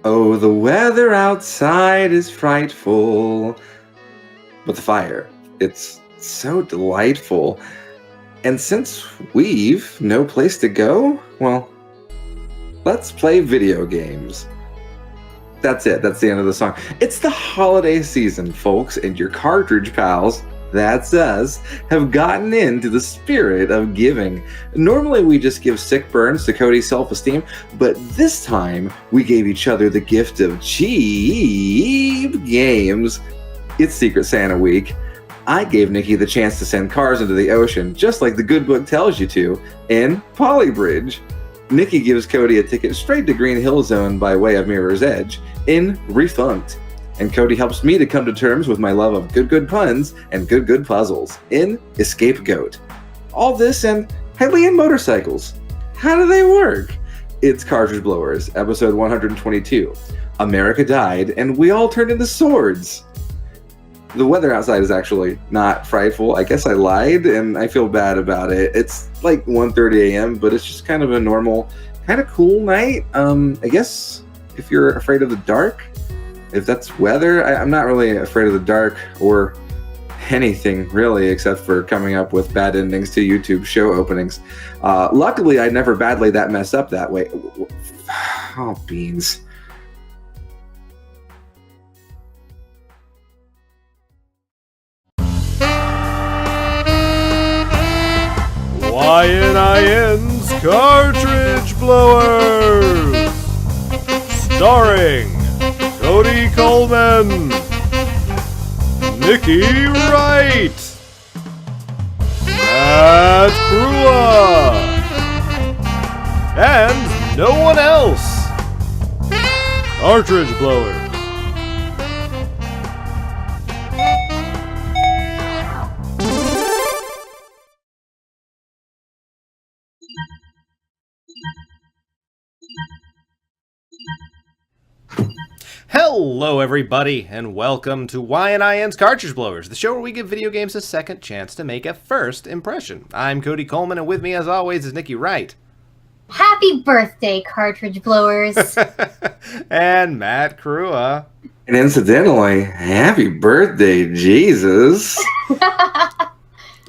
Oh, the weather outside is frightful. But the fire, it's so delightful. And since we've no place to go, well, let's play video games. That's it. That's the end of the song. It's the holiday season, folks, and your Cartridge pals, that's us, have gotten into the spirit of giving. Normally we just give sick burns to Cody's self-esteem, but this time we gave each other the gift of cheap games. It's Secret Santa week. I gave Nikki the chance to send cars into the ocean, just like the good book tells you to, in Polybridge. Nikki gives Cody a ticket straight to Green Hill Zone by way of Mirror's Edge, in Refunct. And Cody helps me to come to terms with my love of good puns and good puzzles, in Escape Goat. All this and Hylian motorcycles. How do they work? It's Cartridge Blowers, episode 122. America died, and we all turned into swords. The weather outside is actually not frightful. I guess I lied, and I feel bad about it. It's like 1:30 a.m., but it's just kind of a normal, kind of cool night. I guess if you're afraid of the dark, if that's weather, I'm not really afraid of the dark or anything, really, except for coming up with bad endings to YouTube show openings. Luckily, I never badly that messed up that way. Oh, beans. YNIN's Cartridge Blowers, starring Cody Coleman, Nikki Wright, Matt Crua, and no one else. Cartridge Blowers. Hello everybody, and welcome to YNIN's Cartridge Blowers, the show where we give video games a second chance to make a first impression. I'm Cody Coleman, and with me as always is Nikki Wright. Happy birthday, Cartridge Blowers. And Matt Crua. And incidentally, happy birthday, Jesus.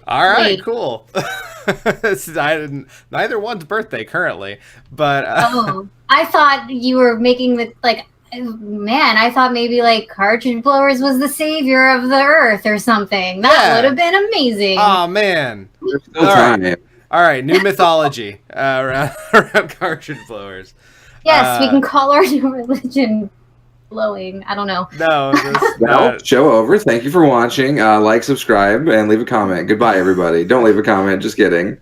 Alright, Wait. cool. Neither one's birthday currently, but... I thought you were making the, man, I thought maybe, Cartridge Blowers was the savior of the earth or something. That would have been amazing. Oh, man. There's still time. All right, new mythology around Cartridge Blowers. Yes, we can call our new religion blowing. I don't know. No. Well, show over. Thank you for watching. Like, subscribe, and leave a comment. Goodbye, everybody. Don't leave a comment. Just kidding.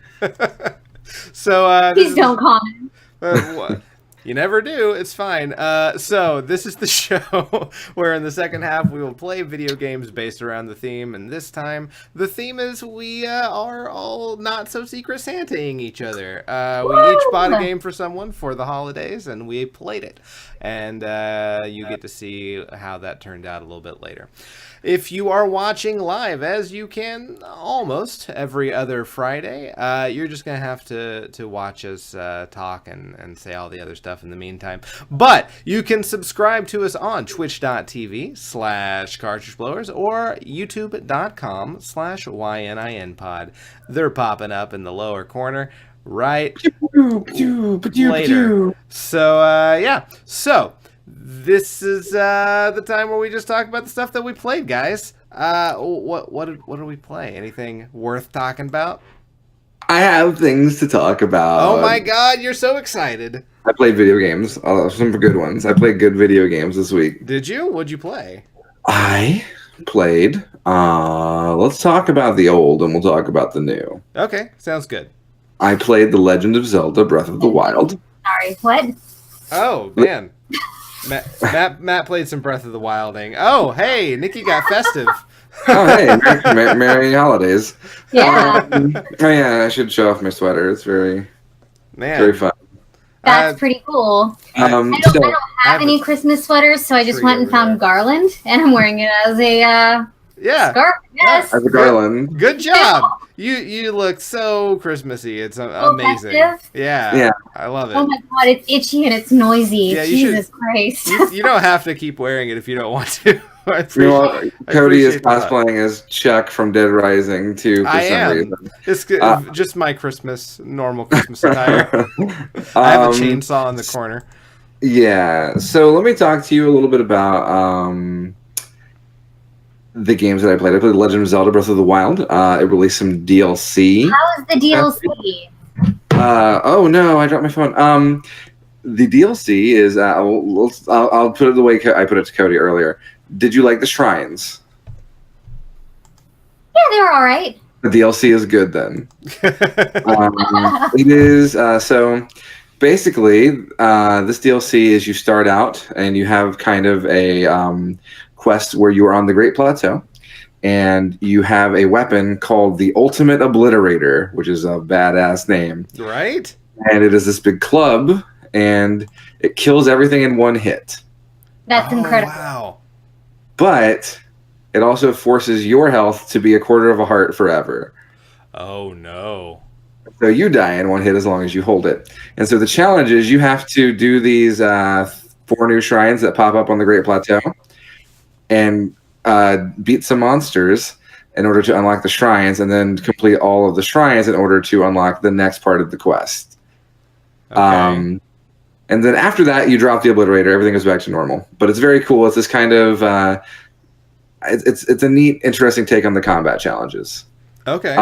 So Please don't comment. What? You never do. It's fine. So this is the show where in the second half we will play video games based around the theme. And this time the theme is we are all not so secret Santaing each other. We each bought a game for someone for the holidays and we played it. And you get to see how that turned out a little bit later. If you are watching live, as you can almost every other Friday, you're just going to have to watch us talk and say all the other stuff in the meantime. But you can subscribe to us on twitch.tv/Cartridge Blowers or youtube.com/YNINpod. They're popping up in the lower corner right later. So, So, this is the time where we just talk about the stuff that we played, guys. What did we play? Anything worth talking about? I have things to talk about. Oh my god, you're so excited. I played video games. Some good ones. I played good video games this week. Did you? What'd you play? I played... let's talk about the old and we'll talk about the new. Okay, sounds good. I played The Legend of Zelda Breath of the Wild. Sorry, what? Oh, man. Matt played some Breath of the Wilding. Oh, hey, Nikki got festive. Oh, hey, merry holidays. Yeah. Oh, yeah, I should show off my sweater. It's very fun. That's pretty cool. I don't have any Christmas sweaters, so I just went and found Garland, and I'm wearing it as a scarf. Yes. As a garland. Good job. You look so Christmassy. It's amazing. Festive? Yeah, I love it. Oh my god, it's itchy and it's noisy. Yeah, Jesus Christ. You don't have to keep wearing it if you don't want to. Cody is cosplaying as Chuck from Dead Rising too. For some reason. It's just my normal Christmas attire. I have a chainsaw in the corner. Yeah. So let me talk to you a little bit about the games that I played. I played Legend of Zelda: Breath of the Wild. It released some DLC. How is the DLC? Oh no, I dropped my phone. The DLC is I'll put it the way I put it to Cody earlier. Did you like the shrines? Yeah, they were all right. The DLC is good then. It is so. Basically, this DLC is you start out and you have kind of a quest where you are on the Great Plateau, and you have a weapon called the Ultimate Obliterator, which is a badass name. Right? And it is this big club, and it kills everything in one hit. That's incredible. Wow. But it also forces your health to be a quarter of a heart forever. Oh, no. So you die in one hit as long as you hold it. And so the challenge is you have to do these 4 new shrines that pop up on the Great Plateau and beat some monsters in order to unlock the shrines, and then complete all of the shrines in order to unlock the next part of the quest. Okay. And then after that, you drop the Obliterator. Everything goes back to normal. But it's very cool. It's this kind of it's a neat, interesting take on the combat challenges. Okay.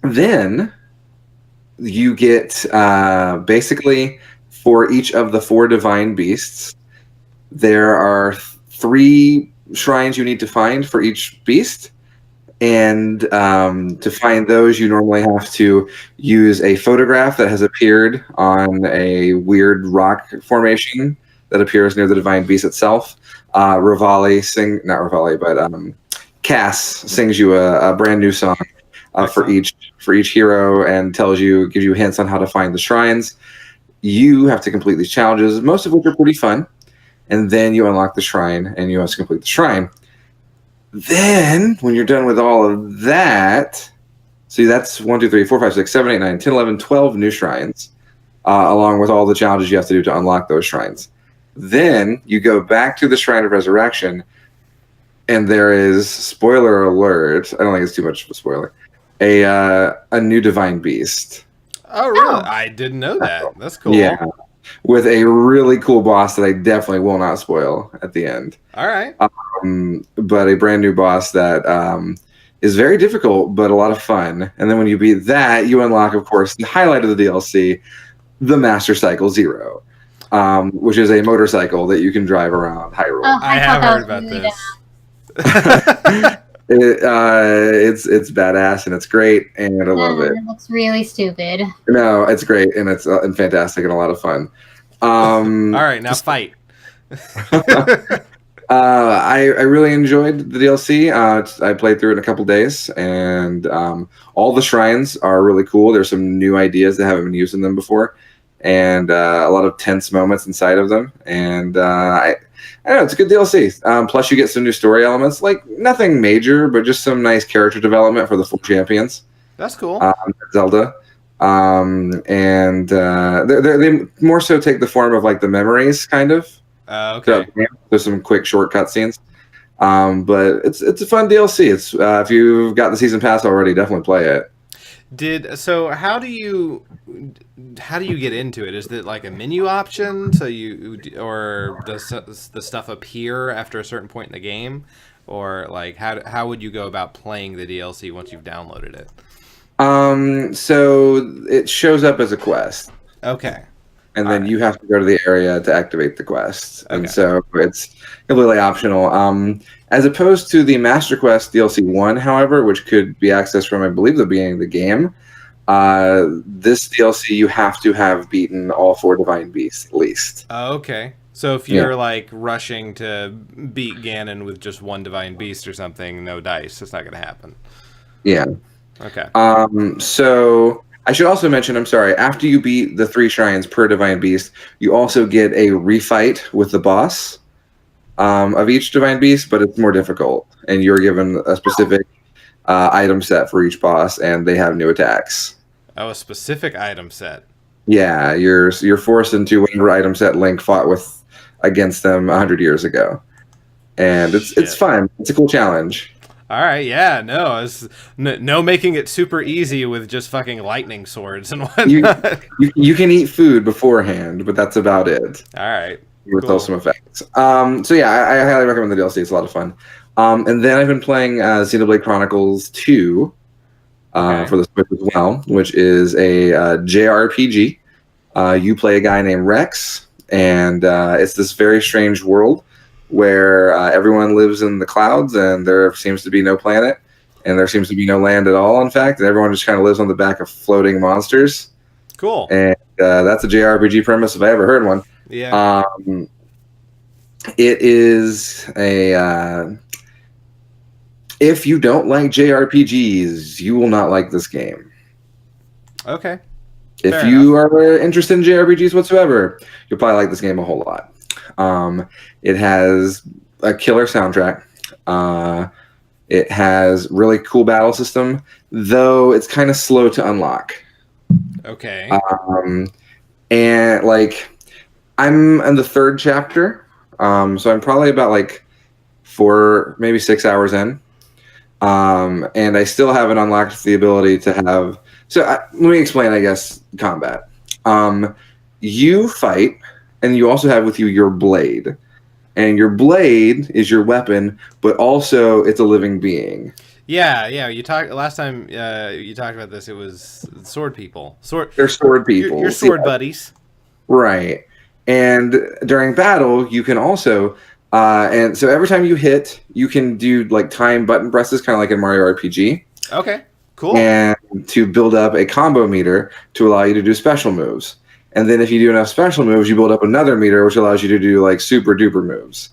Then you get basically for each of the 4 divine beasts, there are 3 shrines you need to find for each beast. And to find those, you normally have to use a photograph that has appeared on a weird rock formation that appears near the divine beast itself. Cass sings you a brand new song for each hero and gives you hints on how to find the shrines. You have to complete these challenges, most of which are pretty fun, and then you unlock the shrine and you must complete the shrine. Then, when you're done with all of that, see, that's 1, 2, 3, 4, 5, 6, 7, 8, 9, 10, 11, 12 new shrines, along with all the challenges you have to do to unlock those shrines. Then you go back to the Shrine of Resurrection, and there is, spoiler alert, I don't think it's too much of a spoiler, a new divine beast. Oh, really? I didn't know that. That's cool. Yeah. With a really cool boss that I definitely will not spoil at the end. All right. But a brand new boss that is very difficult, but a lot of fun. And then when you beat that, you unlock, of course, the highlight of the DLC, the Master Cycle Zero, which is a motorcycle that you can drive around Hyrule. Oh, I have heard about really this. It's badass and it's great and I love it. It looks really stupid. No, it's great and it's fantastic and a lot of fun. All right, now fight. I really enjoyed the DLC. I played through it in a couple days, and all the shrines are really cool. There's some new ideas that haven't been used in them before, and a lot of tense moments inside of them. And I don't know, it's a good DLC. Plus, you get some new story elements, like nothing major, but just some nice character development for the 4 champions. That's cool. Zelda. And they more so take the form of like the memories, kind of. Okay. So, there's some quick shortcut scenes. But it's a fun DLC. It's if you've got the season pass already, definitely play it. So how do you get into it? Is it like a menu option? Or does the stuff appear after a certain point in the game, or like how would you go about playing the DLC once you've downloaded it? So it shows up as a quest. Okay. And then you have to go to the area to activate the quest. Okay. And so it's completely optional. As opposed to the Master Quest DLC 1, however, which could be accessed from, I believe, the beginning of the game, this DLC you have to have beaten all 4 Divine Beasts at least. Okay. So if you're like rushing to beat Ganon with just 1 Divine Beast or something, no dice, it's not going to happen. Yeah. Okay. So I should also mention, I'm sorry, after you beat the 3 shrines per Divine Beast, you also get a refight with the boss of each Divine Beast, but it's more difficult, and you're given a specific item set for each boss, and they have new attacks. Oh, a specific item set. Yeah, you're forced into whatever item set Link fought with against them 100 years ago, and it's fun. It's a cool challenge. All right, yeah, no, no making it super easy with just fucking lightning swords and whatnot. You can eat food beforehand, but that's about it. All right, with awesome effects. So yeah, I highly recommend the DLC. It's a lot of fun. And then I've been playing Xenoblade Chronicles 2 for the Switch as well, which is a JRPG. You play a guy named Rex, and it's this very strange world where everyone lives in the clouds, and there seems to be no planet, and there seems to be no land at all, in fact, and everyone just kind of lives on the back of floating monsters. Cool. And that's a JRPG premise if I ever heard one. Yeah. It is a... if you don't like JRPGs, you will not like this game. Okay. If you are interested in JRPGs whatsoever, you'll probably like this game a whole lot. It has a killer soundtrack. It has really cool battle system, though it's kind of slow to unlock. Okay. And like, I'm in the 3rd chapter, so I'm probably about like 4, maybe 6 hours in. And I still haven't unlocked the ability to have... So let me explain, I guess, combat. You fight, and you also have with you your blade. And your blade is your weapon, but also it's a living being. Yeah. You talked last time. You talked about this. It was sword people. They're sword people. Your sword buddies. Right. And during battle, you can also... and so every time you hit, you can do like time button presses, kind of like in Mario RPG. Okay, cool. And to build up a combo meter to allow you to do special moves. And then if you do enough special moves, you build up another meter, which allows you to do like super duper moves.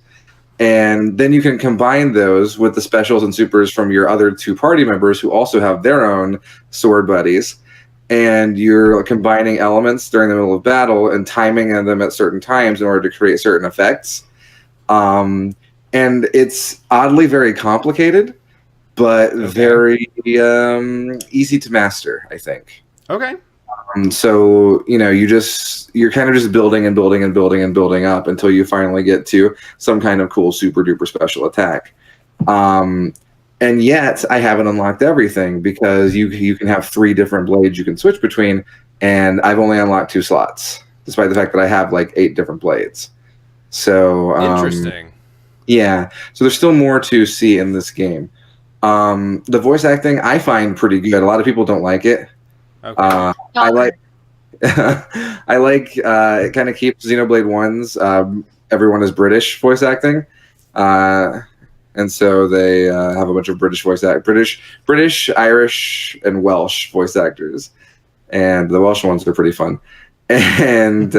And then you can combine those with the specials and supers from your other 2 party members who also have their own sword buddies. And you're combining elements during the middle of battle and timing them at certain times in order to create certain effects. And it's oddly very complicated, but very easy to master, I think. Okay. So, you're kind of just building and building and building and building up until you finally get to some kind of cool super duper special attack. And yet I haven't unlocked everything because you can have 3 different blades you can switch between, and I've only unlocked 2 slots, despite the fact that I have like 8 different blades. So interesting. Yeah. So there's still more to see in this game. The voice acting I find pretty good. A lot of people don't like it. Okay. I like it kind of keeps Xenoblade 1's everyone is British voice acting. And so they have a bunch of British British, Irish, and Welsh voice actors. And the Welsh ones are pretty fun. And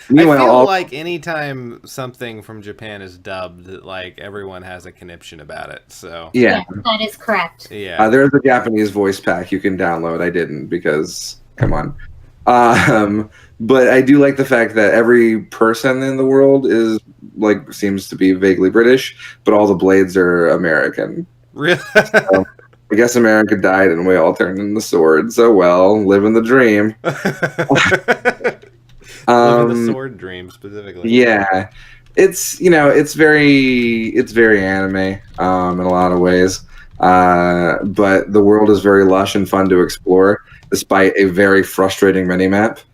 meanwhile, I feel like anytime something from Japan is dubbed, like everyone has a conniption about it. So yeah, that is correct. Yeah, there's a Japanese voice pack you can download. I didn't because come on. But I do like the fact that every person in the world seems to be vaguely British, but all the blades are American. Really? So, I guess America died and we all turned into swords. Oh well, living the dream. Living the sword dream specifically. Yeah, it's very anime in a lot of ways, but the world is very lush and fun to explore, despite a very frustrating minimap.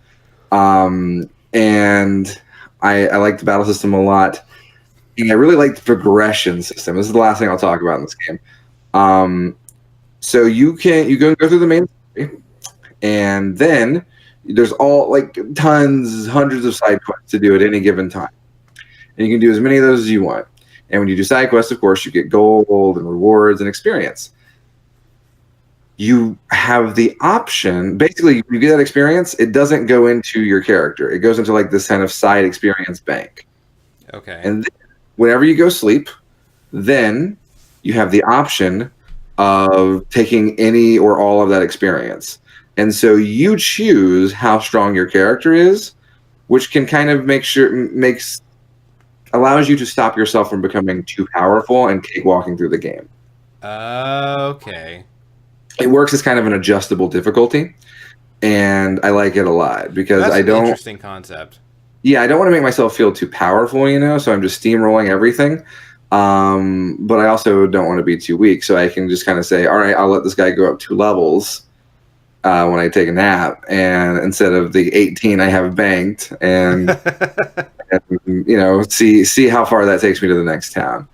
And I like the battle system a lot, and I really like the progression system. This is the last thing I'll talk about in this game. So you go through the main story, and then there's hundreds of side quests to do at any given time. And you can do as many of those as you want. And when you do side quests, of course, you get gold and rewards and experience. You have the option, basically, you get that experience, it doesn't go into your character. It goes into this kind of side experience bank. Okay. And then, whenever you go sleep, then you have the option of taking any or all of that experience. And so you choose how strong your character is, which can kind of allows you to stop yourself from becoming too powerful and cakewalking through the game. Okay. It works as kind of an adjustable difficulty, and I like it a lot because That's I an don't. interesting concept. Yeah, I don't want to make myself feel too powerful, so I'm just steamrolling everything. But I also don't want to be too weak, so I can just kind of say, all right, I'll let this guy go up 2 levels when I take a nap, and instead of the 18 I have banked, and see how far that takes me to the next town.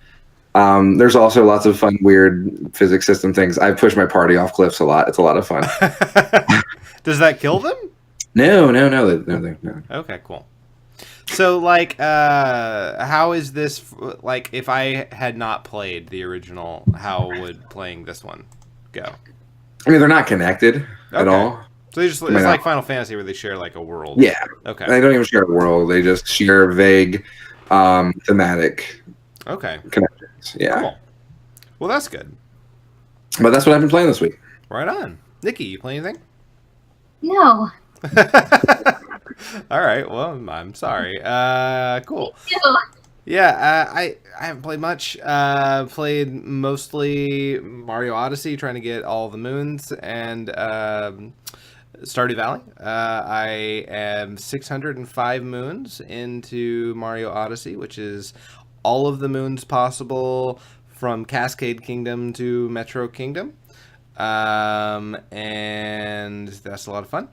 There's also lots of fun, weird physics system things. I push my party off cliffs a lot. It's a lot of fun. Does that kill them? No. Okay, cool. So, like, how is this, like, if I had not played the original, how would playing this one go? I mean, they're not connected at Okay. all. So it's like Final Fantasy where they share, like, a world. Yeah. Okay. They don't even share a world. They just share vague thematic connections. Yeah. Cool. Well, that's good. But that's what I've been playing this week. Right on. Nikki, you play anything? No. All right. Well, I'm sorry. Cool. Ew. Yeah, I haven't played much. Played mostly Mario Odyssey, trying to get all the moons, and Stardew Valley. I am 605 moons into Mario Odyssey, which is all of the moons possible from Cascade Kingdom to Metro Kingdom. And that's a lot of fun.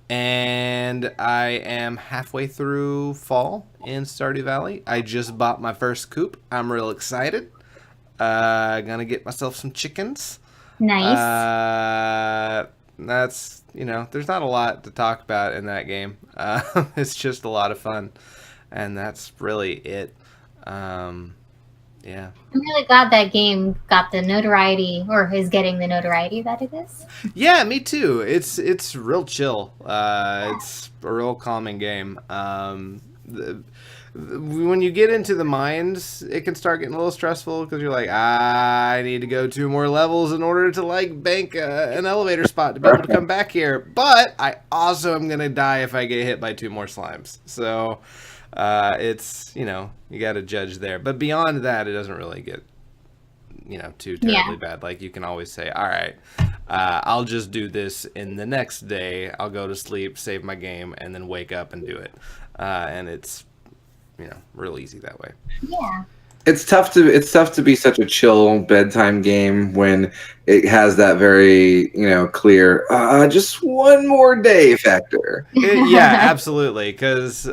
And I am halfway through fall in Stardew Valley. I just bought my first coop. I'm real excited. Gonna get myself some chickens. Nice. That's, there's not a lot to talk about in that game. It's just a lot of fun. And that's really it. Yeah. I'm really glad that game got the notoriety, or is getting the notoriety that it is. Yeah, me too. It's real chill. It's a real calming game. When you get into the mines, it can start getting a little stressful because you're like, I need to go 2 more levels in order to bank an elevator spot to be able to come back here. But I also am gonna die if I get hit by 2 more slimes. So it's you got to judge there. But beyond that, it doesn't really get too terribly bad. Like, you can always say, all right, I'll just do this in the next day. I'll go to sleep, save my game, and then wake up and do it. And it's real easy that way. Yeah. It's tough to be such a chill bedtime game when it has that very clear just one more day factor. Yeah, absolutely, because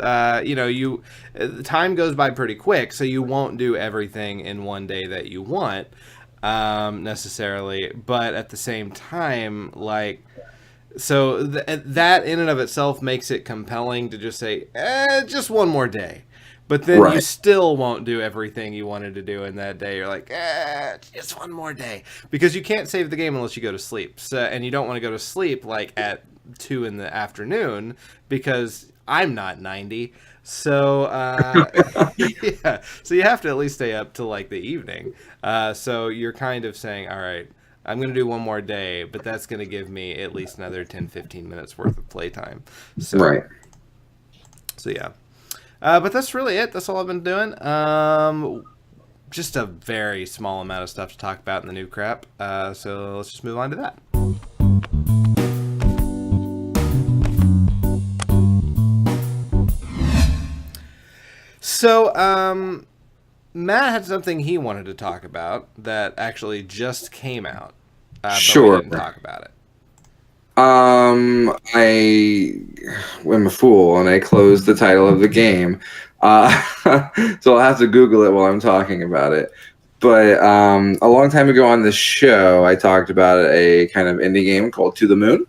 time goes by pretty quick, so you won't do everything in one day that you want necessarily, but at the same time, so that in and of itself makes it compelling to just say just one more day. But then you still won't do everything you wanted to do in that day. You're like, just one more day. Because you can't save the game unless you go to sleep. So, and you don't want to go to sleep at 2 in the afternoon because I'm not 90. So, yeah. So you have to at least stay up till the evening. So you're kind of saying, all right, I'm going to do one more day, but that's going to give me at least another 10, 15 minutes worth of playtime. So, So, yeah. But that's really it. That's all I've been doing. Just a very small amount of stuff to talk about in the new crap. So let's just move on to that. So, Matt had something he wanted to talk about that actually just came out. Sure. But we didn't talk about it. I am a fool and I closed the title of the game. So I'll have to Google it while I'm talking about it. But a long time ago on this show, I talked about a kind of indie game called To the Moon.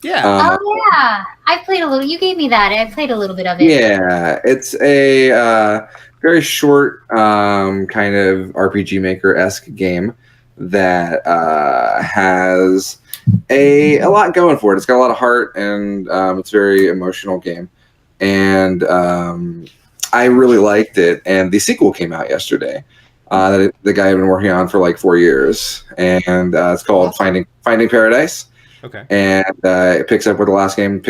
Yeah. Yeah. I played a little. You gave me that. I played a little bit of it. Yeah. It's a very short kind of RPG Maker-esque game that has a lot going for it. It's got a lot of heart, and it's a very emotional game. And I really liked it. And the sequel came out yesterday that the guy had been working on for 4 years. And it's called Finding Paradise. Okay. And it picks up where the last game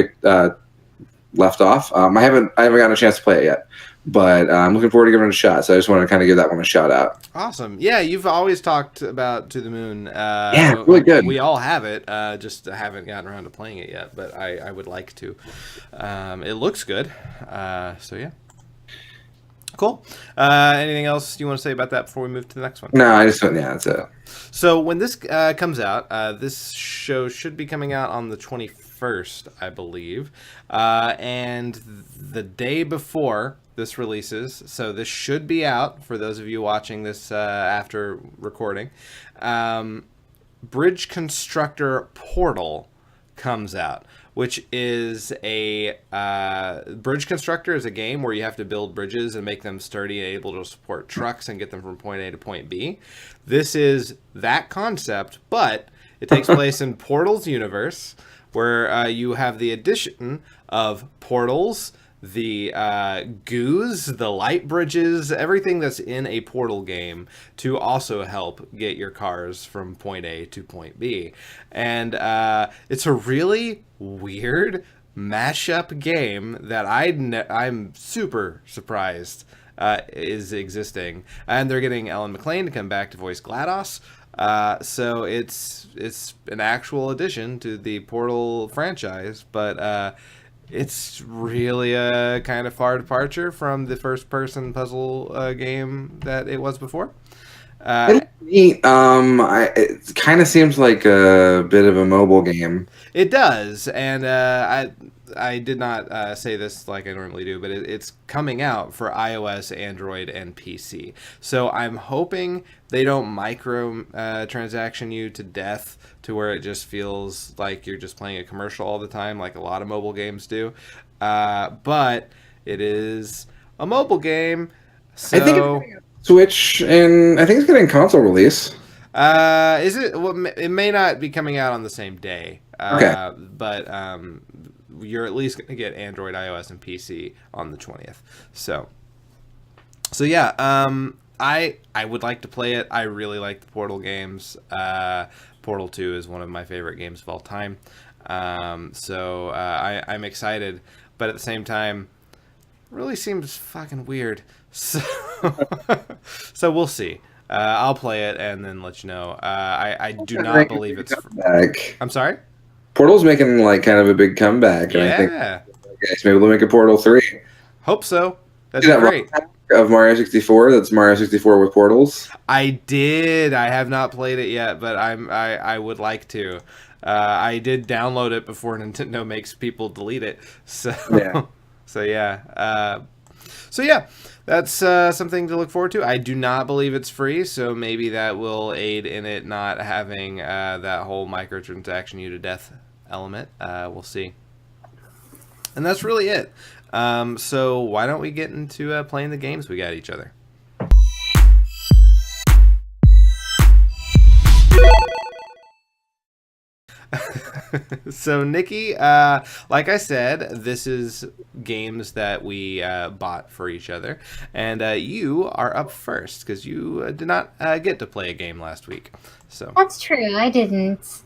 left off. I haven't gotten a chance to play it yet, but I'm looking forward to giving it a shot. So I just want to kind of give that one a shout out. Awesome. Yeah, you've always talked about To the Moon. Yeah, really good. We all have it, just haven't gotten around to playing it yet, but I would like to. It looks good. So yeah. Cool. Anything else you want to say about that before we move to the next one? No, I just yeah, that's it. So when this comes out, this show should be coming out on the 21st, I believe, and the day before this releases. So this should be out for those of you watching this after recording. Bridge Constructor Portal comes out, which is a Bridge Constructor is a game where you have to build bridges and make them sturdy and able to support trucks and get them from point A to point B. This is that concept, but it takes place in Portal's universe, where you have the addition of portals, the goos, the light bridges, everything that's in a Portal game to also help get your cars from point A to point B. And it's a really weird mashup game that I'm super surprised is existing. And they're getting Ellen McLean to come back to voice GLaDOS. So it's an actual addition to the Portal franchise, but it's really a kind of far departure from the first-person puzzle game that it was before. It kind of seems like a bit of a mobile game. It does, and I did not say this like I normally do, but it's coming out for iOS, Android, and PC. So I'm hoping they don't transaction you to death to where it just feels like you're just playing a commercial all the time, like a lot of mobile games do. But it is a mobile game, so... I think it's Switch, and I think it's getting console release. Is it? Well, it may not be coming out on the same day. Okay. But you're at least going to get Android, iOS, and PC on the 20th. So yeah. I would like to play it. I really like the Portal games. Portal 2 is one of my favorite games of all time. So I'm excited, but at the same time, really seems fucking weird. So we'll see. I'll play it and then let you know. I do not believe it's... I'm sorry? Portal's making like kind of a big comeback. Yeah. And I think maybe they'll make a Portal 3. Hope so. That'd be great. Of Mario 64, that's Mario 64 with portals. I did. I have not played it yet, but I would like to. I did download it before Nintendo makes people delete it. So yeah. So yeah, that's something to look forward to. I do not believe it's free, so maybe that will aid in it not having that whole microtransaction you to death element. We'll see. And that's really it. So why don't we get into playing the games we got each other? So Nikki, like I said, this is games that we bought for each other, and you are up first because you did not get to play a game last week. So that's true. I didn't.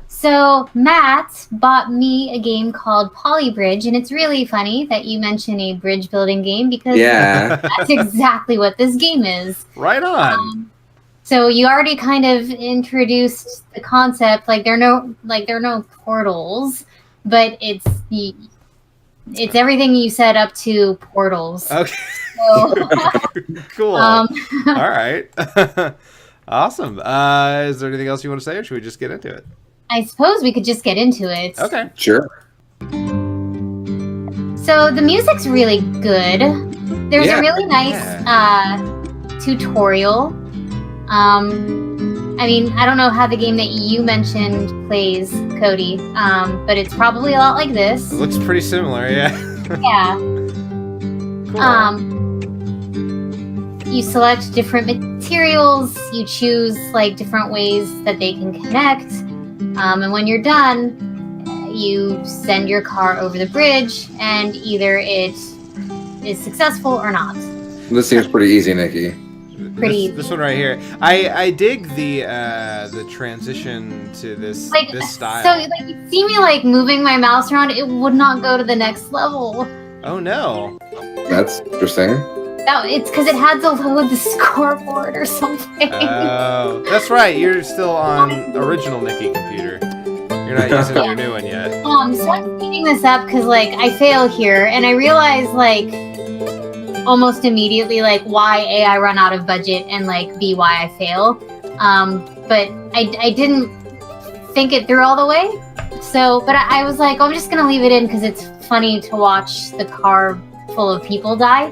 So Matt bought me a game called Polybridge, and it's really funny that you mention a bridge building game because that's exactly what this game is. Right on. So you already kind of introduced the concept. Like there are no portals, but it's everything you said up to portals. Okay. So, cool. All right. Awesome. Is there anything else you want to say, or should we just get into it? I suppose we could just get into it. Okay. Sure. So the music's really good. There's a really nice tutorial. I mean, I don't know how the game that you mentioned plays, Cody, but it's probably a lot like this. It looks pretty similar, yeah. Yeah. Cool. You select different materials, you choose like different ways that they can connect, and when you're done, you send your car over the bridge, and either it is successful or not. This seems pretty easy, Nikki. This one right here. I dig the transition to this style. So like you see me like moving my mouse around, it would not go to the next level. Oh no. That's interesting. No, it's because it had to load the scoreboard or something. Oh, that's right. You're still on original Nikki computer. You're not using your new one yet. So I'm speeding this up because, like, I fail here, and I realize, like, almost immediately, like, why A, I run out of budget, and, like, B, why I fail. But I didn't think it through all the way. So, but I was like, I'm just gonna leave it in because it's funny to watch the car full of people die.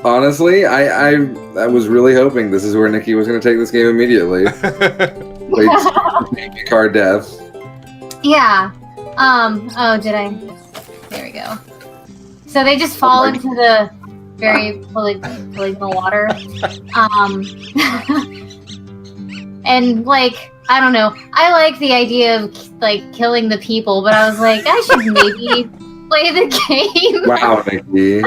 Honestly, I was really hoping this is where Nikki was going to take this game immediately. Like, car death. Yeah. Oh, did I? There we go. So they just fall into the very polygonal water. And, like, I don't know. I like the idea of, like, killing the people, but I was like, I should maybe play the game. Wow, Nikki.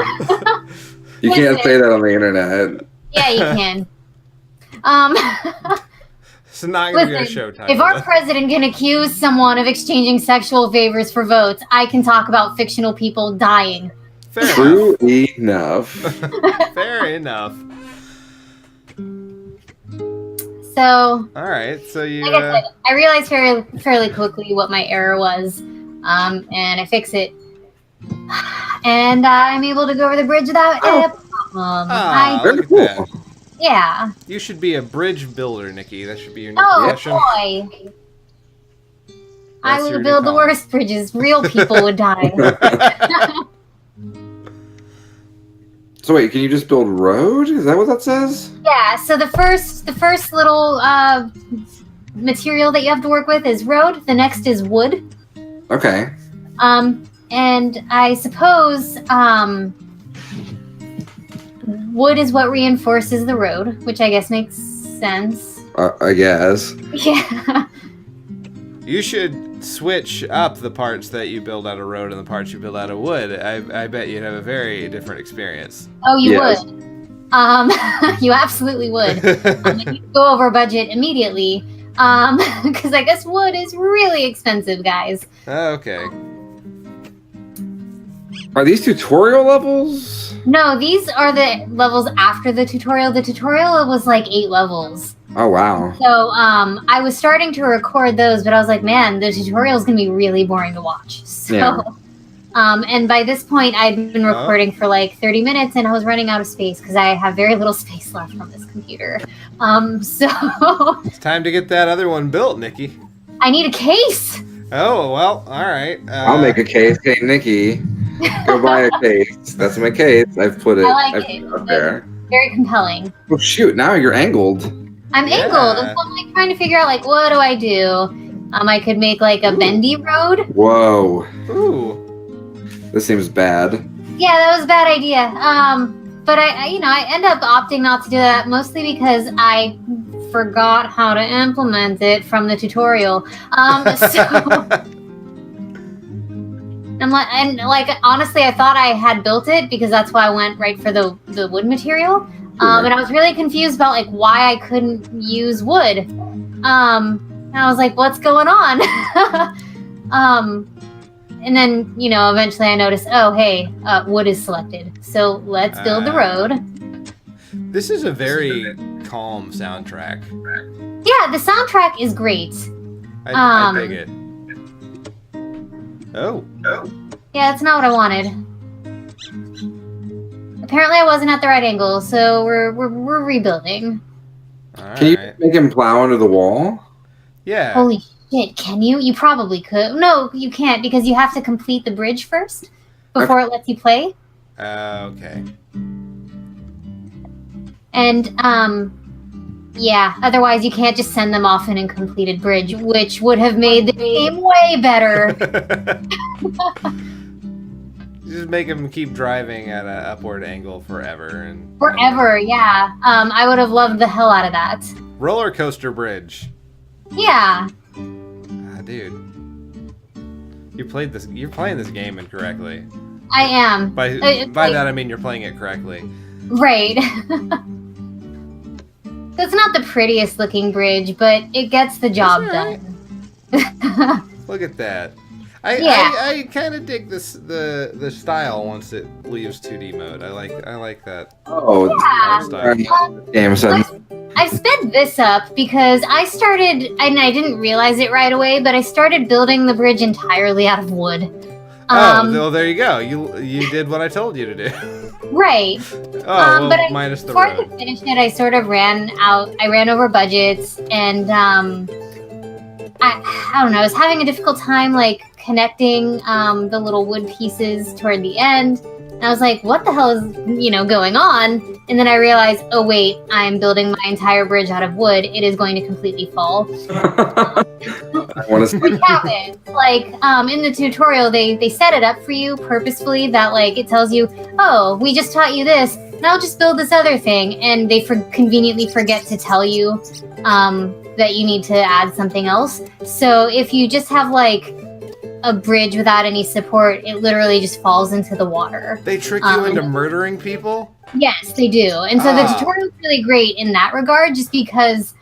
You can't say that on the internet. Yeah, you can. It's not going to be a show title. If our president can accuse someone of exchanging sexual favors for votes, I can talk about fictional people dying. True enough. Fair enough. So, all right, so you. Like I said, I realized fairly quickly what my error was, and I fix it, and I'm able to go over the bridge without a problem. Look at that. Yeah. You should be a bridge builder, Nikki. That should be your new profession. Boy. I would build the worst bridges. Real people would die. So wait, can you just build road? Is that what that says? Yeah, so the first little material that you have to work with is road. The next is wood. Okay. And I suppose wood is what reinforces the road, which I guess makes sense. I guess. Yeah. You should switch up the parts that you build out of road and the parts you build out of wood. I bet you'd have a very different experience. Oh, you would. You absolutely would. You'd go over budget immediately. Because I guess wood is really expensive, guys. Okay. Are these tutorial levels? No, these are the levels after the tutorial. The tutorial was like 8 levels. Oh, wow. So, I was starting to record those, but I was like, man, the tutorial is going to be really boring to watch. So, yeah. And by this point, I'd been recording for like 30 minutes, and I was running out of space because I have very little space left on this computer. So... It's time to get that other one built, Nikki. I need a case! Oh, well, all right. I'll make a case. Hey, Nikki, go buy a case. That's my case. I've put it, Out there. Very compelling. Oh, shoot. Now you're angled. I'm angled, and so I'm like trying to figure out, like, what do I do? I could make, like, a bendy road. Whoa. Ooh. This seems bad. Yeah, that was a bad idea. But I end up opting not to do that, mostly because I forgot how to implement it from the tutorial. So honestly, I thought I had built it because that's why I went right for the wood material. And I was really confused about like why I couldn't use wood. And I was like, what's going on? And then, eventually I noticed, oh, hey, wood is selected. So let's build the road. This is a very calm soundtrack. Yeah, the soundtrack is great. I dig it. Oh. Yeah, that's not what I wanted. Apparently I wasn't at the right angle, so we're rebuilding. All Can you right. make him plow under the wall? Yeah. Holy shit, can you? You probably could. No, you can't because you have to complete the bridge first before it lets you play. Okay. And, yeah, otherwise you can't just send them off in a completed bridge, which would have made the game way better. Just make him keep driving at an upward angle forever. Forever, yeah. I would have loved the hell out of that. Roller coaster bridge. Yeah. Dude. You're playing this game incorrectly. I am. By that I mean you're playing it correctly. Right. It's not the prettiest looking bridge, but it gets the job done. Look at that. I kind of dig the style once it leaves 2D mode. I like that. Oh, style. Game son. I sped this up because I started, and I didn't realize it right away, but I started building the bridge entirely out of wood. Well, there you go. You did what I told you to do. Right. Oh, but minus the before road. I finished it, I sort of ran over budgets, and I don't know, I was having a difficult time, like, connecting the little wood pieces toward the end. And I was like, what the hell is, going on? And then I realized, oh wait, I'm building my entire bridge out of wood. It is going to completely fall. I want to see. Which happens. Like, in the tutorial, they set it up for you purposefully that, like, it tells you, oh, we just taught you this, now just build this other thing. And they conveniently forget to tell you that you need to add something else. So if you just have, like, a bridge without any support, it literally just falls into the water. They trick you into murdering people? Yes, they do. And so the tutorial is really great in that regard, just because,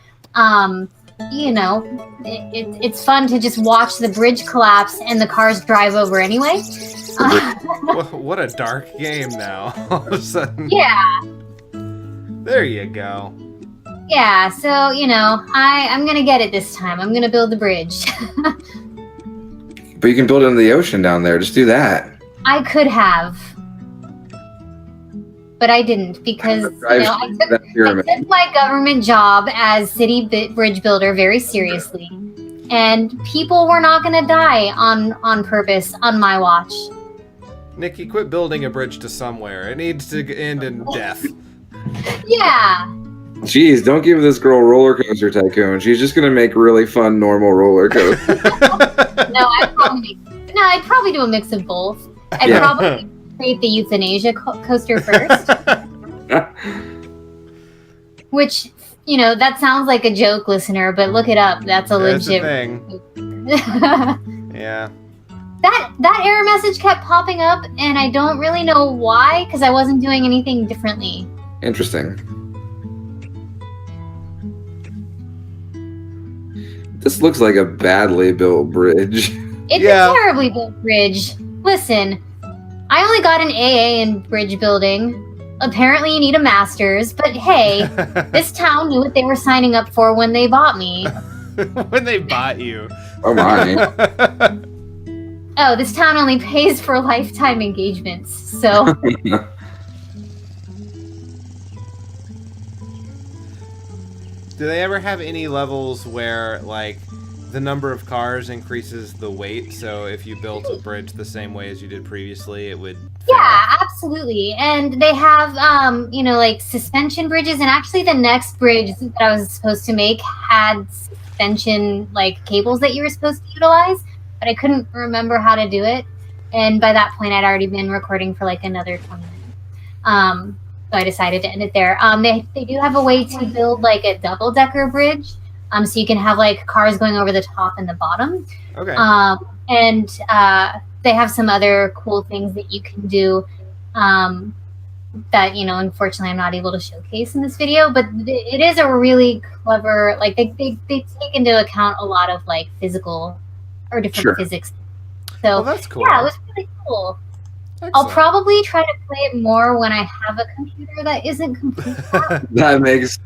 it's fun to just watch the bridge collapse and the cars drive over anyway. What a dark game now. All of a sudden. Yeah. There you go. Yeah, so, I'm going to get it this time. I'm going to build the bridge. But you can build it in the ocean down there. Just do that. I could have. But I didn't because I took my government job as city bridge builder very seriously. And people were not going to die on purpose on my watch. Nikki, quit building a bridge to somewhere. It needs to end in death. Yeah. Jeez, don't give this girl Roller Coaster Tycoon. She's just going to make really fun, normal roller coasters. No, I'd probably do a mix of both. I'd probably create the euthanasia coaster first. Which, that sounds like a joke, listener, but look it up. That's a legit thing. Yeah. That error message kept popping up, and I don't really know why, because I wasn't doing anything differently. Interesting. This looks like a badly built bridge. It's a terribly built bridge. Listen, I only got an AA in bridge building. Apparently you need a master's, but hey, this town knew what they were signing up for when they bought me. When they bought you. Oh my. Oh, this town only pays for lifetime engagements, so... Do they ever have any levels where, like, the number of cars increases the weight? So if you built a bridge the same way as you did previously, it would fail? Yeah, absolutely. And they have, like suspension bridges. And actually the next bridge that I was supposed to make had suspension, like, cables that you were supposed to utilize. But I couldn't remember how to do it. And by that point, I'd already been recording for, like, another 20 minutes. So I decided to end it there. They do have a way to build, like, a double-decker bridge. So you can have, like, cars going over the top and the bottom. Okay. And they have some other cool things that you can do that, unfortunately I'm not able to showcase in this video. But it is a really clever, like, they take into account a lot of, like, physical or different physics. So, that's cool. Yeah, it was really cool. Excellent. I'll probably try to play it more when I have a computer that isn't complete. That makes...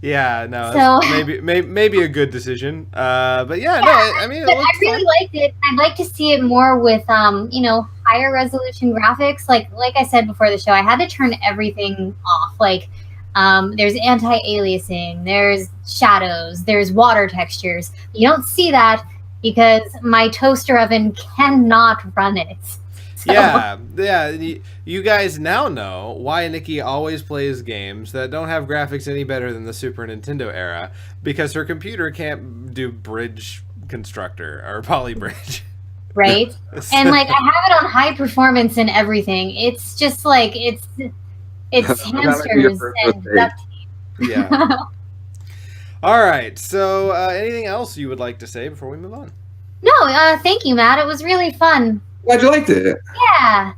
Yeah, no, So, maybe a good decision. But yeah, no, I mean, I really liked it. I'd like to see it more with, higher resolution graphics. Like I said before the show, I had to turn everything off. Like, there's anti-aliasing, there's shadows, there's water textures. You don't see that because my toaster oven cannot run it. So. Yeah. You guys now know why Nikki always plays games that don't have graphics any better than the Super Nintendo era, because her computer can't do Bridge Constructor or Polybridge. Right? And, like, I have it on high performance and everything. It's just, like, it's hamsters and duct tape. Yeah. All right. So, anything else you would like to say before we move on? No, thank you, Matt. It was really fun. Glad you liked it. Yeah.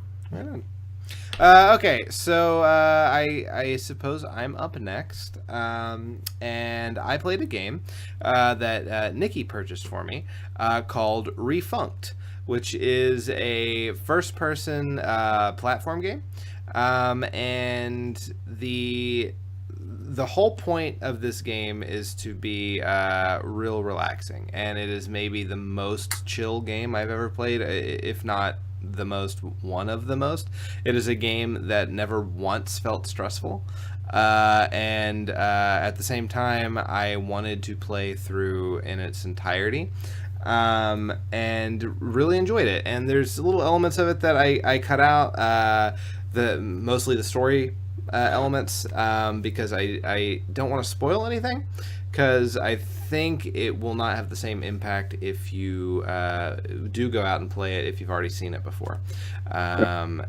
Okay, so I suppose I'm up next, and I played a game that Nikki purchased for me called Refunct. which is a first-person platform game, and the whole point of this game is to be real relaxing, and it is maybe the most chill game I've ever played, if not the most, one of the most. It is a game that never once felt stressful, and at the same time I wanted to play through in its entirety, and really enjoyed it. And there's little elements of it that I cut out, mostly the story elements, because I don't want to spoil anything, because I think it will not have the same impact if you do go out and play it if you've already seen it before.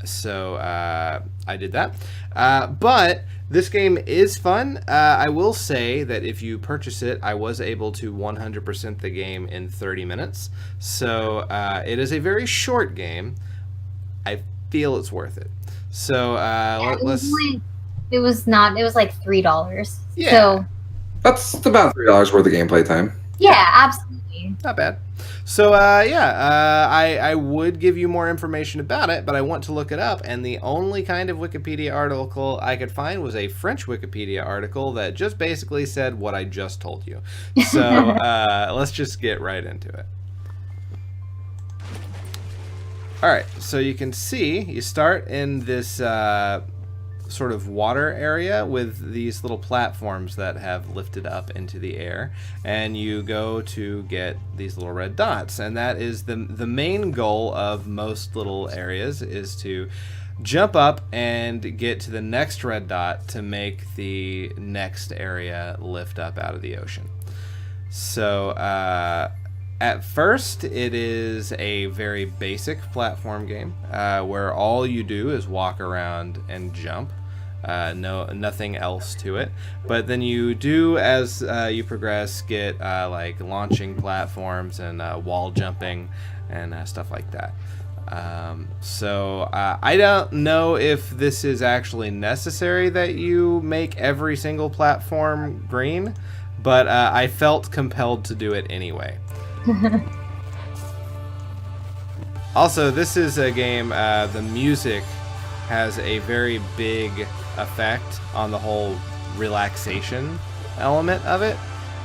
So I did that. But this game is fun. I will say that if you purchase it, I was able to 100% the game in 30 minutes. So it is a very short game. I feel it's worth it. So let's... It was not. It was like $3. Yeah. So That's about $3 worth of gameplay time. yeah, absolutely. Not bad. So, I would give you more information about it, but I want to look it up, and the only kind of Wikipedia article I could find was a French Wikipedia article that just basically said what I just told you. So, let's just get right into it. Alright, so you can see, you start in this sort of water area with these little platforms that have lifted up into the air, and you go to get these little red dots, and that is the main goal of most little areas, is to jump up and get to the next red dot to make the next area lift up out of the ocean. So at first, it is a very basic platform game where all you do is walk around and jump. Nothing else to it. But then you do, as you progress, get like launching platforms and wall jumping and stuff like that. So I don't know if this is actually necessary that you make every single platform green, but I felt compelled to do it anyway. Also, this is a game, the music has a very big effect on the whole relaxation element of it.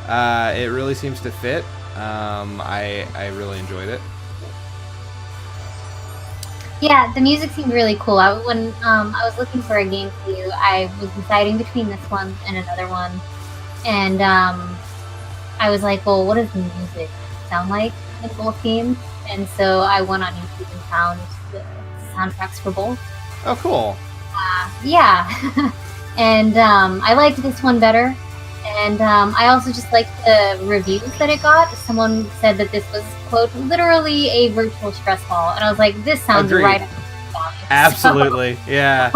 It really seems to fit. I really enjoyed it. Yeah, the music seemed really cool. When I was looking for a game for you, I was deciding between this one and another one, and I was like, well, what does the music sound like in both games? And so I went on YouTube and found the soundtracks for both. Oh, cool. Yeah. And I liked this one better. And I also just liked the reviews that it got. Someone said that this was, quote, literally a virtual stress ball. And I was like, this sounds Agreed. right up my alley. Absolutely. Yeah.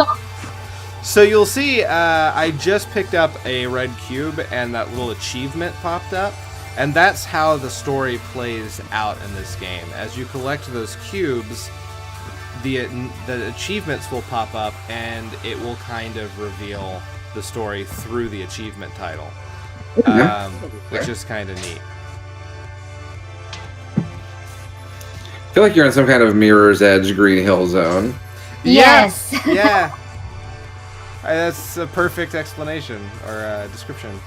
So you'll see, I just picked up a red cube, and that little achievement popped up. And that's how the story plays out in this game. As you collect those cubes, the achievements will pop up, and it will kind of reveal the story through the achievement title, which is kind of neat. I feel like you're in some kind of Mirror's Edge Green Hill zone. Yes. Yeah. That's a perfect explanation or description.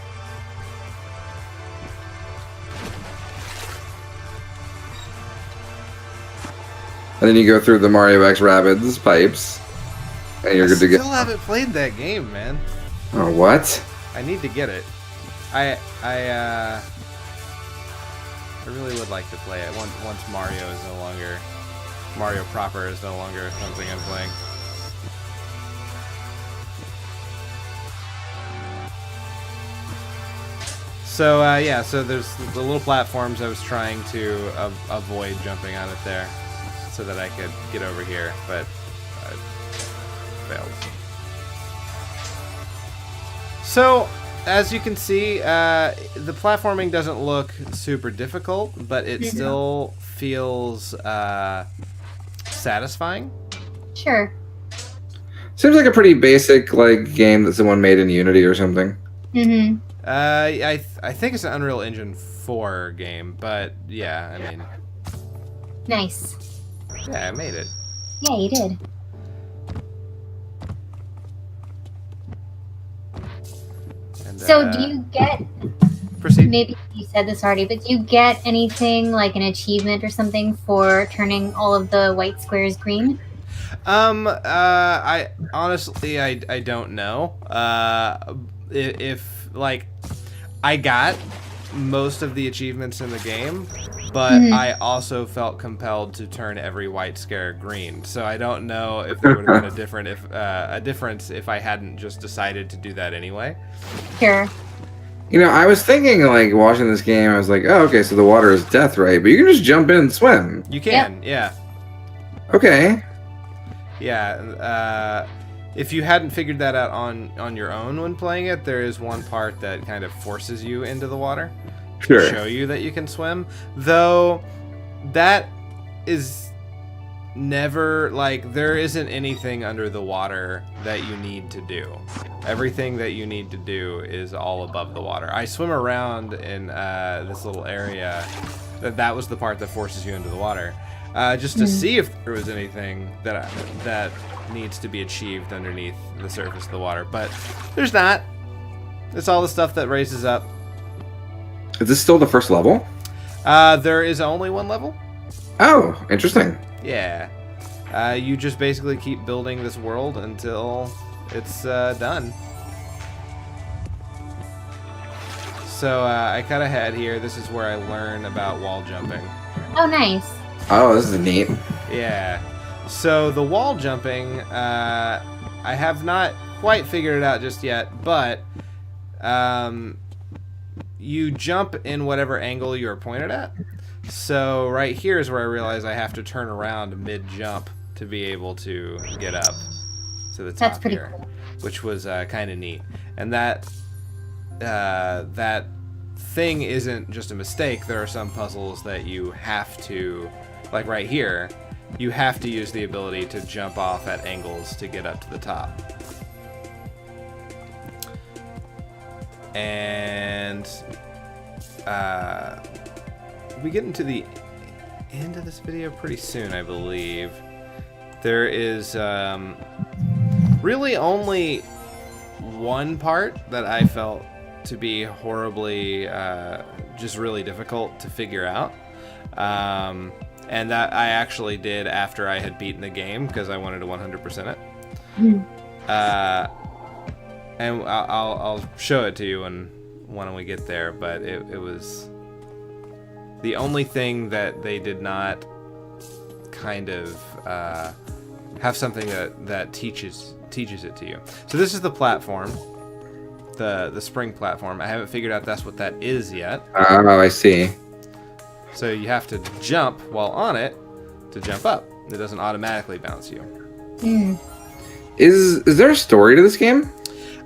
And then you go through the Mario X Rabbids pipes, and you're good to go. I still haven't played that game, man. Oh, what? I need to get it. I really would like to play it once Mario proper is no longer something I'm playing. So yeah, so there's the little platforms. I was trying to avoid jumping on it there, so that I could get over here, but I failed. So, as you can see, the platforming doesn't look super difficult, but it still feels satisfying. Sure. Seems like a pretty basic like game that someone made in Unity or something. Mm-hmm. I think it's an Unreal Engine 4 game, but yeah, I mean... Nice. Yeah, I made it. Yeah, you did. And, So do you get, proceed? maybe you said this already, but do you get anything like an achievement or something for turning all of the white squares green? I honestly, I don't know. If like, I got most of the achievements in the game, but I also felt compelled to turn every white square green. So I don't know if there would have been a difference if I hadn't just decided to do that anyway. Sure. You know, I was thinking, like, watching this game, I was like, oh, okay, so the water is death, right? But you can just jump in and swim. You can, yeah. Okay. Yeah, if you hadn't figured that out on your own when playing it, there is one part that kind of forces you into the water Sure. to show you that you can swim. Though, that is never, like, there isn't anything under the water that you need to do. Everything that you need to do is all above the water. I swim around in this little area. That was the part that forces you into the water. Just to see if there was anything that needs to be achieved underneath the surface of the water. But there's not. It's all the stuff that raises up. Is this still the first level? There is only one level. Oh, interesting. Yeah. You just basically keep building this world until it's done. So I cut ahead here. This is where I learn about wall jumping. Oh, nice. Oh, this is neat. Yeah. So the wall jumping, I have not quite figured it out just yet, but you jump in whatever angle you're pointed at. So right here is where I realize I have to turn around mid-jump to be able to get up to the top. That's pretty here, cool. which was kind of neat. And that thing isn't just a mistake. There are some puzzles that you have to, like right here, you have to use the ability to jump off at angles to get up to the top. And we get into the end of this video pretty soon, I believe. There is really only one part that I felt to be horribly, just really difficult to figure out. And that I actually did after I had beaten the game because I wanted to 100% it. And I'll show it to you when we get there, but it was the only thing that they did not kind of have something that teaches it to you. So this is the platform, the spring platform. I haven't figured out that's what that is yet. Oh, I see. So you have to jump while on it to jump up. It doesn't automatically bounce you. Is there a story to this game?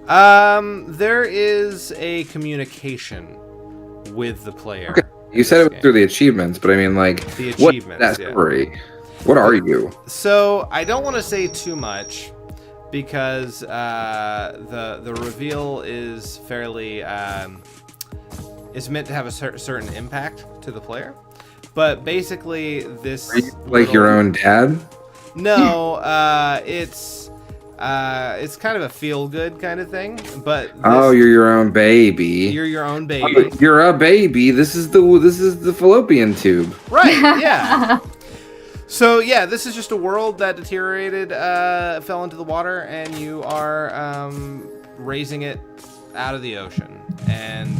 There is a communication with the player. Okay. You said it was through the achievements, but I mean, like, The what is achievements, that story? What are you? So I don't want to say too much because the reveal is fairly is meant to have a certain impact to the player. But basically, this Are you like your own dad? No, it's kind of a feel-good kind of thing. But Oh, you're your own baby. You're your own baby. You're a baby. This is the fallopian tube. Right? Yeah. So yeah, this is just a world that deteriorated, fell into the water, and you are raising it out of the ocean. And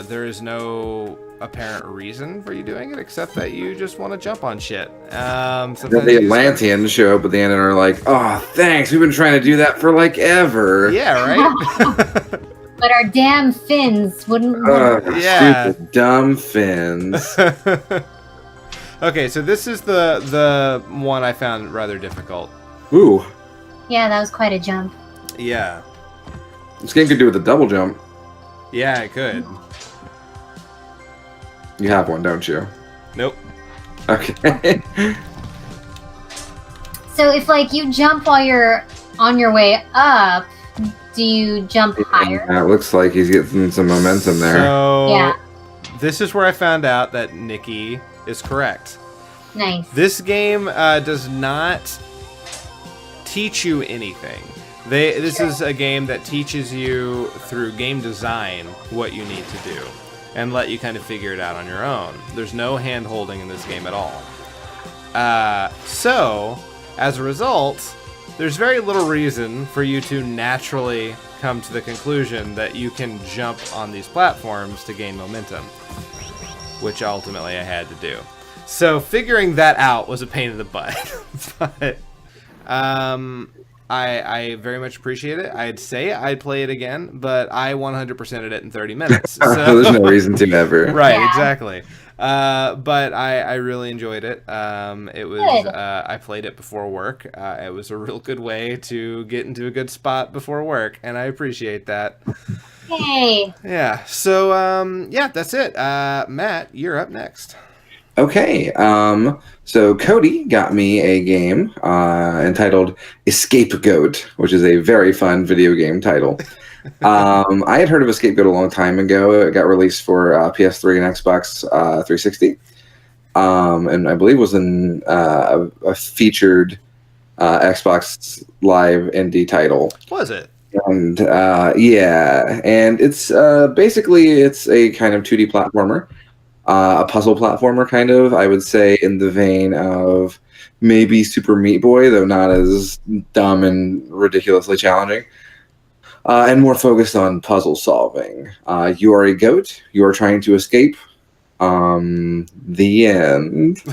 there is no apparent reason for you doing it except that you just want to jump on shit. Then the Atlanteans show up at the end and are like, "Oh, thanks. We've been trying to do that for like ever." Yeah, right. But our damn fins wouldn't. Yeah. Stupid dumb fins. Okay, so this is the one I found rather difficult. Ooh, Yeah, that was quite a jump. Yeah. this game could do with a double jump. Yeah, it could. You have one, don't you? Nope. Okay. So if like you jump while you're on your way up, do you jump higher? Yeah, it looks like he's getting some momentum there. So Yeah. this is where I found out that Nikki is correct. Nice. This game does not teach you anything. This is a game that teaches you through game design what you need to do and let you kind of figure it out on your own. There's no hand holding in this game at all. So, as a result, there's very little reason for you to naturally come to the conclusion that you can jump on these platforms to gain momentum, which ultimately I had to do. So figuring that out was a pain in the butt. But I very much appreciate it. I'd say I'd play it again, but I 100%ed it in 30 minutes. So There's no reason to ever. Right, Yeah. exactly. But I really enjoyed it. It was Good. I played it before work. It was a real good way to get into a good spot before work, and I appreciate that. Yay. Yeah. So yeah, that's it. Matt, you're up next. Okay, so Cody got me a game entitled Escapegoat, which is a very fun video game title. I had heard of Escapegoat a long time ago. It got released for PS3 and Xbox 360, and I believe was in a featured Xbox Live indie title. Was it? And yeah, and it's basically it's a kind of 2D platformer. A puzzle platformer, kind of, I would say, in the vein of maybe Super Meat Boy, though not as dumb and ridiculously challenging, and more focused on puzzle solving. You are a goat. You are trying to escape. The end.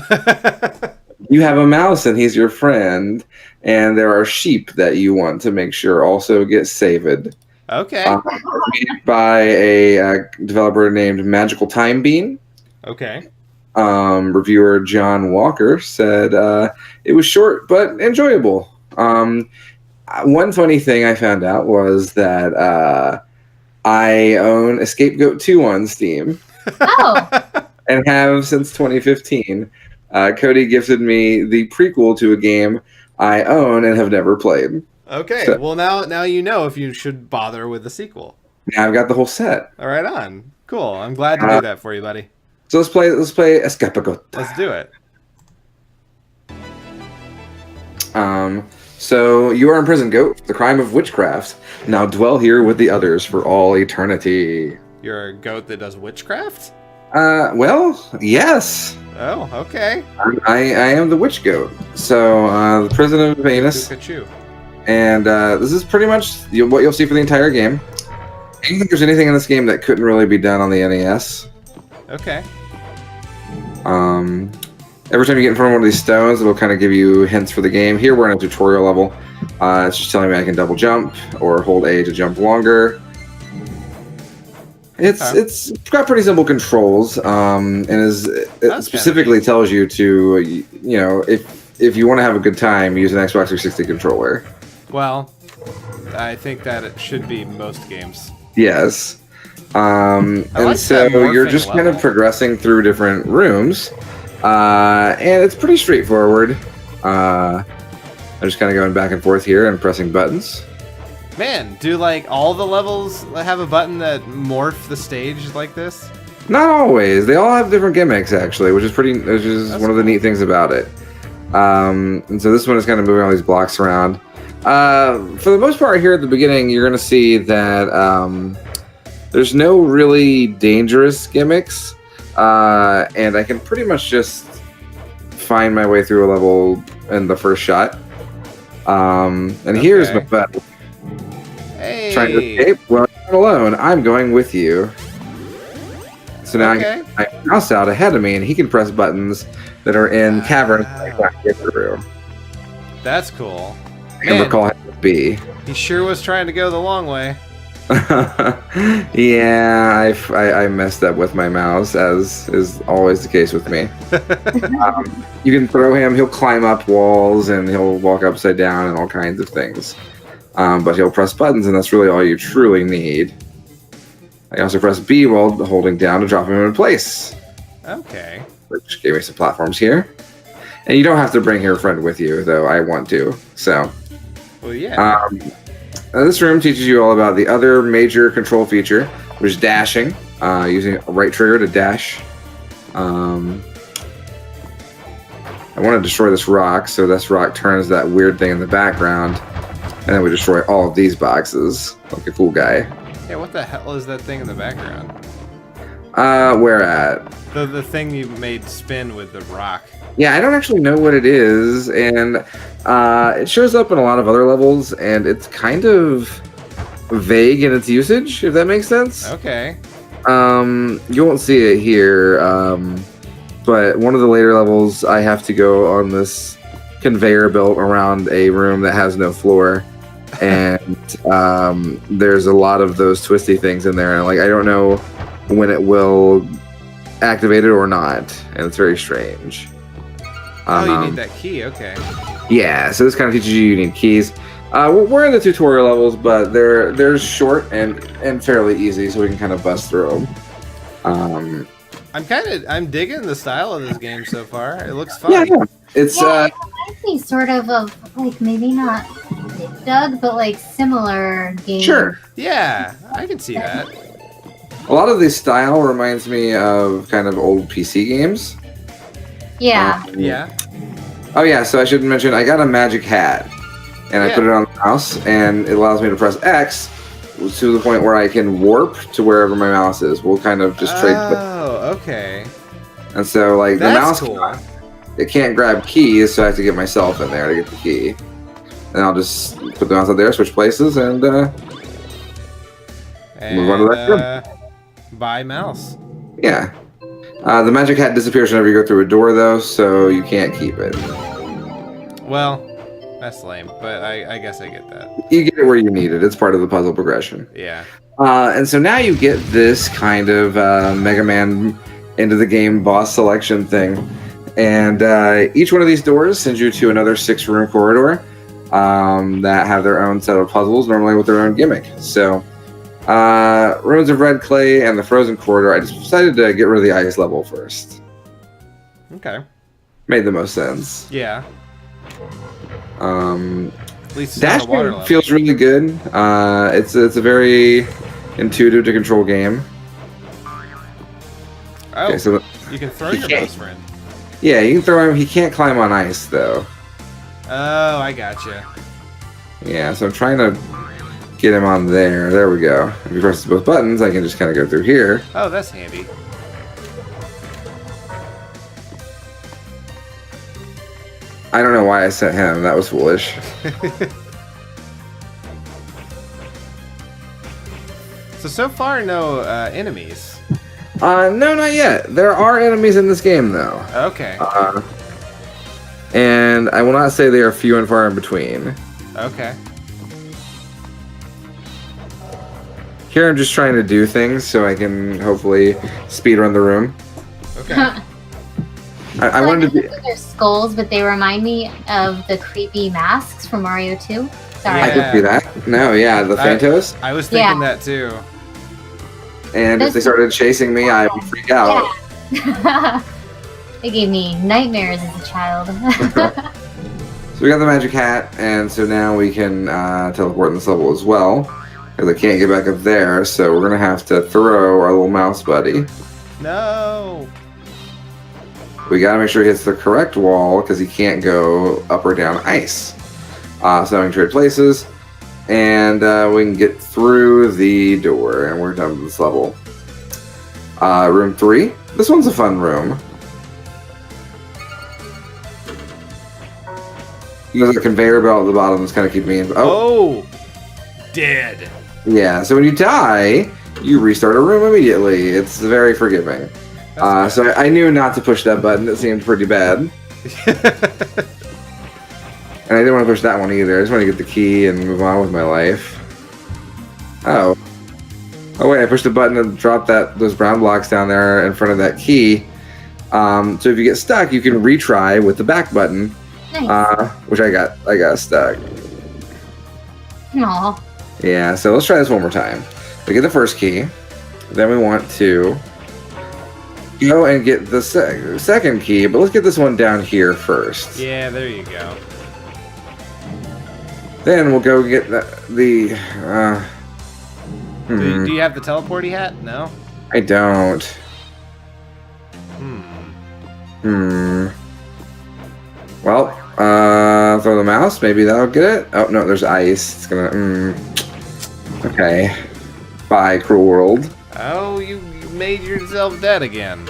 You have a mouse, and he's your friend, and there are sheep that you want to make sure also get saved. Okay. Made by a developer named Magical Time Bean. Okay. Reviewer John Walker said it was short but enjoyable. One funny thing I found out was that I own Escapegoat 2 on Steam. Oh. And have since 2015. Cody gifted me the prequel to a game I own and have never played. Okay. So, well, now you know if you should bother with the sequel. now I've got the whole set. All right, on. Cool. I'm glad to do that for you, buddy. So let's play Escapegoat. Let's do it. So you are imprisoned, goat, for the crime of witchcraft. Now dwell here with the others for all eternity. You're a goat that does witchcraft? Well, yes. Oh, okay. I am the witch goat. So the prison of Venus, Look at you. and this is pretty much what you'll see for the entire game. I don't think there's anything in this game that couldn't really be done on the NES. Okay. Every time you get in front of one of these stones, it'll kind of give you hints for the game. Here we're in a tutorial level. It's just telling me I can double jump or hold A to jump longer. It's got pretty simple controls, and it specifically tells you to, you know, if you want to have a good time, use an Xbox 360 controller. Well, I think that it should be most games. Yes. And like so that you're morphing just kind level. of progressing through different rooms, and it's pretty straightforward. I'm just kind of going back and forth here and pressing buttons. Man, do like all the levels have a button that morph the stage like this? Not always. They all have different gimmicks, actually, which is one of the neat things about it. And so this one is kind of moving all these blocks around. For the most part here at the beginning, you're going to see that there's no really dangerous gimmicks, and I can pretty much just find my way through a level in the first shot. And here's my button. Hey. Trying to escape? Well, you're not alone. I'm going with you. So now I get my mouse out ahead of me, and he can press buttons that are in caverns that I can't get through. That's cool. I can recall how to be. He sure was trying to go the long way. Yeah, I messed up with my mouse, as is always the case with me. You can throw him, he'll climb up walls, and he'll walk upside down and all kinds of things. But he'll press buttons, and that's really all you truly need. I also press B while holding down to drop him in place. Okay. Which gave me some platforms here. And you don't have to bring your friend with you, though I want to. So, Well, yeah. this room teaches you all about the other major control feature, which is dashing, using a right trigger to dash. I want to destroy this rock, so this rock turns that weird thing in the background, and then we destroy all of these boxes like a cool guy. Yeah, what the hell is that thing in the background? Where at? The thing you made spin with the rock. Yeah, I don't actually know what it is, and it shows up in a lot of other levels, and it's kind of vague in its usage, if that makes sense. Okay. You won't see it here, but one of the later levels, I have to go on this conveyor belt around a room that has no floor, and there's a lot of those twisty things in there, and like I don't know when it will activate it or not, and it's very strange. Oh, you need that key. Okay. Yeah, so this kind of teaches you need keys. We're in the tutorial levels, but they're short and fairly easy, so we can kind of bust through them. I'm digging the style of this game so far. It looks fun. Yeah. It's it reminds me sort of like maybe not Doug, but like similar games. Sure. Yeah, I can see that. A lot of the style reminds me of kind of old PC games. Yeah. Yeah. Oh yeah, so I should mention I got a magic hat, and I put it on the mouse, and it allows me to press X to the point where I can warp to wherever my mouse is. We'll kind of just trade. Oh, okay. And so like That's the mouse, cool. it can't grab keys, so I have to get myself in there to get the key. And I'll just put the mouse out there, switch places, and move on to that room. Buy mouse. Yeah. The magic hat disappears whenever you go through a door, though, so you can't keep it. Well, that's lame, but I guess I get that. You get it where you need it. It's part of the puzzle progression. Yeah. And so now you get this kind of Mega Man into the game boss selection thing. And each one of these doors sends you to another 6-room corridor that have their own set of puzzles, normally with their own gimmick. So, Ruins of Red Clay and the Frozen Corridor, I just decided to get rid of the ice level first. Okay. Made the most sense. Yeah. At least it's not a water Dashing level. feels really good. It's a very intuitive to control game. Oh, Okay, so you can throw you your can't- best friend. yeah, you can throw him. He can't climb on ice though. Oh, I gotcha. Yeah, so I'm trying to get him on there. There we go. If you press both buttons, I can just kind of go through here. Oh, that's handy. I don't know why I sent him. That was foolish. So far, no enemies. No, not yet. There are enemies in this game though. Okay. And I will not say they are few and far in between. Okay. Here I'm just trying to do things so I can hopefully speed run the room. Okay. I wanted to be. They're skulls, but they remind me of the creepy masks from Mario 2. Sorry. I could see that. No, yeah, the Phantos. I was thinking that too. And if they started chasing me, I would freak out. Yeah. They gave me nightmares as a child. So we got the magic hat, and so now we can teleport in this level as well. Because I can't get back up there, so we're going to have to throw our little mouse buddy. No. We got to make sure he hits the correct wall, because he can't go up or down ice. So we can trade places, and we can get through the door, and we're done with this level. Room 3. This one's a fun room. There's a conveyor belt at the bottom that's kind of keeping me in. Oh. Dead. Yeah, so when you die, you restart a room immediately. It's very forgiving. So I knew not to push that button. It seemed pretty bad. And I didn't want to push that one either. I just want to get the key and move on with my life. Oh. Oh wait, I pushed the button to drop those brown blocks down there in front of that key. So if you get stuck, you can retry with the back button. Nice. Which I got stuck. Aw. Yeah, so let's try this one more time. We get the first key. Then we want to go and get the second key, but let's get this one down here first. Yeah, there you go. Then we'll go get Do you have the teleporty hat? No? I don't. Well, throw the mouse. Maybe that'll get it. Oh, no, there's ice. It's gonna... Okay. Bye, cruel world. Oh, you made yourself dead again.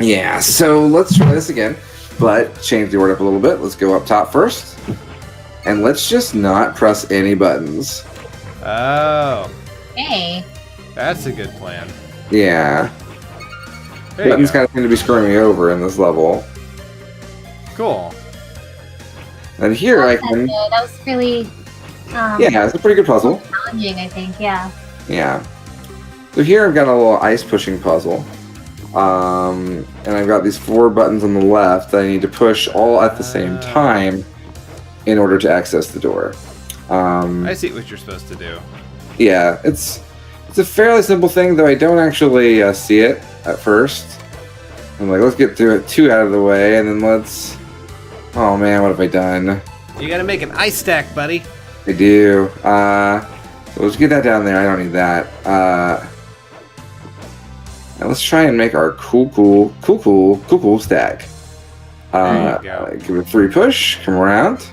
Yeah, so let's try this again. But change the order up a little bit. Let's go up top first. And let's just not press any buttons. Oh. Hey. That's a good plan. Yeah. There Buttons you go. kind of seem to be screwing me over in this level. Cool. And here I That can... was really Yeah, it's a pretty good puzzle. challenging, I think. Yeah. Yeah. So here I've got a little ice pushing puzzle. And I've got these 4 buttons on the left that I need to push all at the same time in order to access the door. I see what you're supposed to do. Yeah, it's a fairly simple thing, though I don't actually see it at first. I'm like, let's get through it 2 out of the way, and then let's... Oh man, what have I done? You gotta make an ice stack, buddy. I do. So let's get that down there. I don't need that. Now let's try and make our cool stack. There you go. Give it a 3 push. Come around.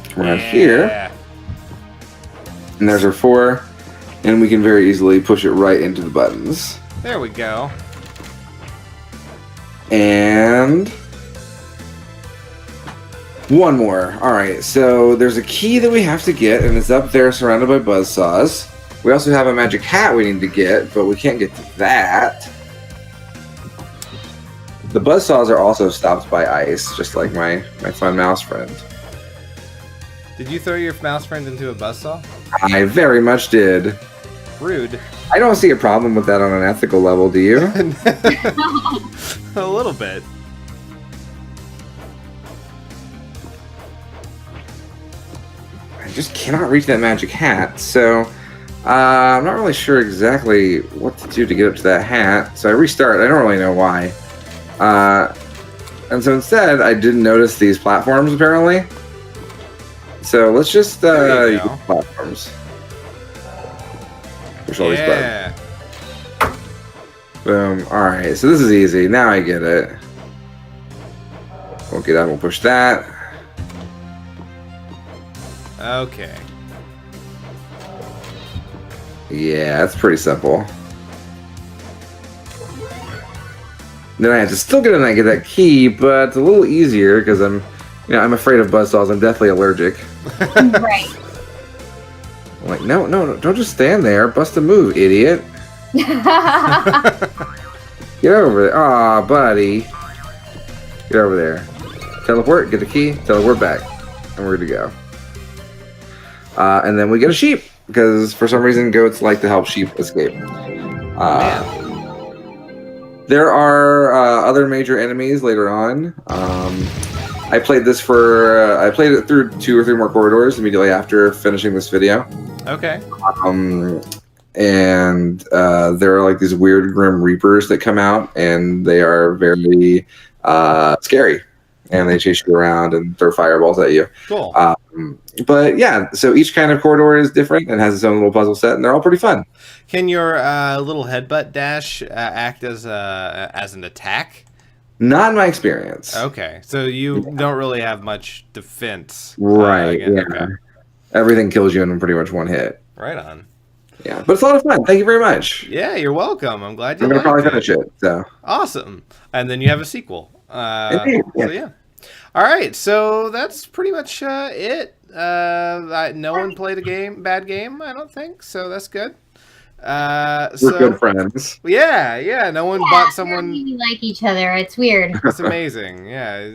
Come around here. And there's our 4. And we can very easily push it right into the buttons. There we go. And... 1 more. Alright, so there's a key that we have to get, and it's up there surrounded by buzzsaws. We also have a magic hat we need to get, but we can't get to that. The buzzsaws are also stopped by ice, just like my fun mouse friend. Did you throw your mouse friend into a buzzsaw? I very much did. Rude. I don't see a problem with that on an ethical level, do you? A little bit. I just cannot reach that magic hat, so I'm not really sure exactly what to do to get up to that hat. So I restart. I don't really know why. And so instead, I didn't notice these platforms apparently. So let's just There you use go. platforms. Push all these buttons. Yeah. Boom. All right. So this is easy. Now I get it. We'll get up. We'll push that. Okay. Yeah, that's pretty simple. Then I have to still get in and get that key, but it's a little easier because I'm afraid of buzzsaws. I'm definitely allergic. Right. I'm like, no, don't just stand there. Bust a move, idiot. Get over there. Aw, buddy. Get over there. Teleport, get the key, teleport back. And we're good to go. And then we get a sheep, because for some reason goats like to help sheep escape. There are other major enemies later on. I played this I played it through 2 or 3 more corridors immediately after finishing this video. Okay. And there are like these weird Grim Reapers that come out, and they are very scary. And they chase you around and throw fireballs at you. Cool. But yeah, so each kind of corridor is different and has its own little puzzle set, and they're all pretty fun. Can your little headbutt dash act as an attack? Not in my experience. Okay, so you don't really have much defense. Right, again. yeah. Okay. Everything kills you in pretty much 1 hit. Right on. Yeah, but it's a lot of fun. Thank you very much. Yeah, you're welcome. I'm glad you I'm going to liked probably finish it. So. Awesome. And then you have a sequel. Indeed, yeah. So yeah. All right, so that's pretty much it. No one played a bad game, I don't think, so that's good. We're good friends. Yeah, no one bought someone. We like each other. It's weird. It's amazing. Yeah,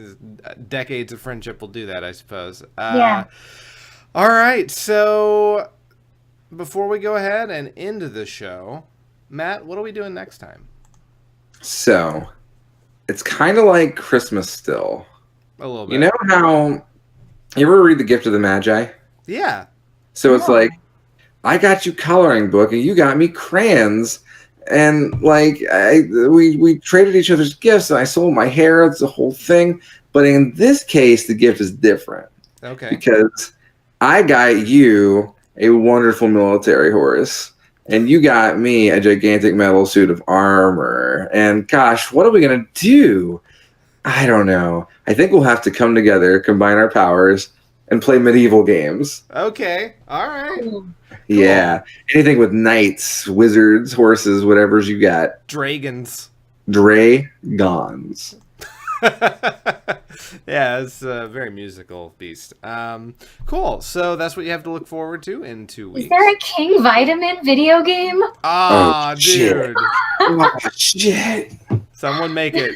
decades of friendship will do that, I suppose. Yeah. All right, so before we go ahead and end the show, Matt, what are we doing next time? So, it's kind of like Christmas still. A little bit. You know how you ever read The Gift of the Magi? Yeah. So it's like, I got you coloring book and you got me crayons, and like we traded each other's gifts, and I sold my hair. It's the whole thing. But in this case, the gift is different. Okay. Because I got you a wonderful military horse, and you got me a gigantic metal suit of armor. And gosh, what are we gonna do? I don't know. I think we'll have to come together, combine our powers, and play medieval games. Okay. All right. Cool. Yeah. Anything with knights, wizards, horses, whatever's you got. Dragons. Dragons. Yeah, it's a very musical beast. Cool. So that's what you have to look forward to in 2 weeks. Is there a King Vitamin video game? Ah, Oh, shit. dude. Oh, shit. Someone make it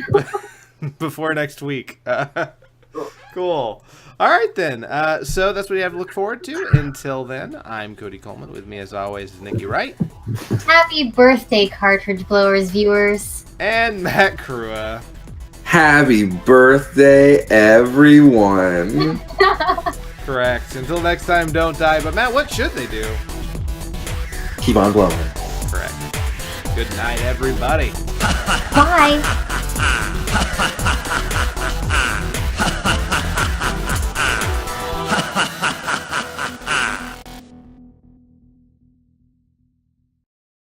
before next week. Cool. All right, then. So that's what you have to look forward to. Until then, I'm Cody Coleman. With me, as always, is Nikki Wright. Happy birthday, Cartridge Blowers viewers. And Matt Crua. Happy birthday, everyone. Correct. Until next time, don't die. But, Matt, what should they do? Keep on blowing. Correct. Good night, everybody. Bye.